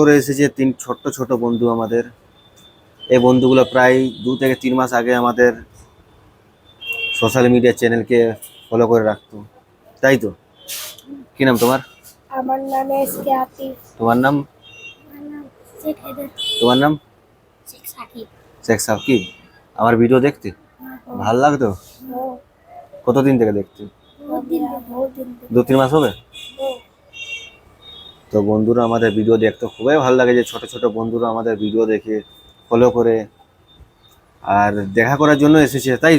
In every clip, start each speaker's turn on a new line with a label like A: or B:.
A: করে এসেছে তিন ছোট্ট ছোট বন্ধু আমাদের। এই বন্ধুগুলো প্রায় 2 থেকে 3 মাস আগে আমাদের সোশ্যাল মিডিয়া চ্যানেলকে ফলো করে রাখতো, তাই তো? কি নাম তোমার?
B: আমার নাম এসকে আতিফ।
A: তোমার নাম?
B: আমার নাম শেখ হেদায়েত।
A: তোমার নাম?
B: শেখ সাকিব।
A: শেখ সাকিব। আমার ভিডিও দেখতে ভাল লাগতো? কতদিন থেকে দেখতে?
B: বহুত দিন
A: 2-3 মাস হবে। তো বন্ধুরা আমাদের ভিডিও দেখতে খুবই ভালো লাগে, যে ছোট ছোট বন্ধুরা আমাদের ভিডিও দেখে ফলো করে আর দেখা করার জন্য এসেছে, তাই?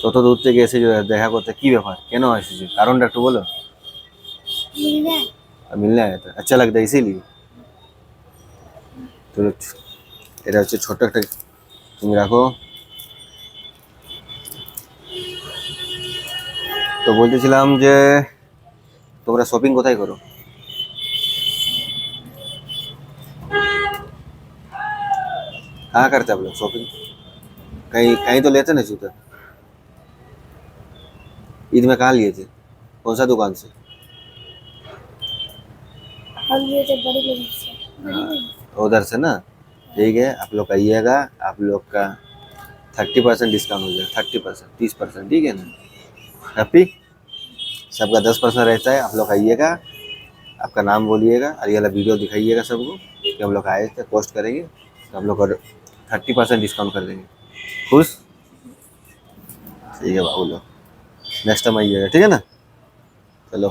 A: কত দূর থেকে এসেছে দেখা করতে, কি ব্যাপার, কেন এসেছে, কারণটা একটু বলো। मिलने आया था, अच्छा लगता है इसीलिए। তো এটা হচ্ছে ছোট্ট একটা, তুমি রাখো। তো বলতেছিলাম যে তোমরা শপিং কোথায় করো? कहाँ करते हैं आप लोग शॉपिंग? कहीं कहीं तो लेते ना जूते? ईद में कहाँ लिए थे, कौन सा दुकान से?
B: हम ये जब बड़ी मस्जिद से
A: उधर से ना। ठीक है, आप लोग आइएगा, आप लोग का 30% डिस्काउंट हो जाएगा, 30%, 30%, ठीक है ना? हैप्पी? सबका 10% रहता है। आप लोग आइएगा, आपका नाम बोलिएगा और ये वाला वीडियो दिखाइएगा सबको कि हम लोग आए थे, पोस्ट करेंगे तो हम लोग को 30% डिस्काउंट कर देंगे। खुश? ठीक है बाबू लोग, नेक्स्ट टाइम आइएगा, ठीक है ना? चलो।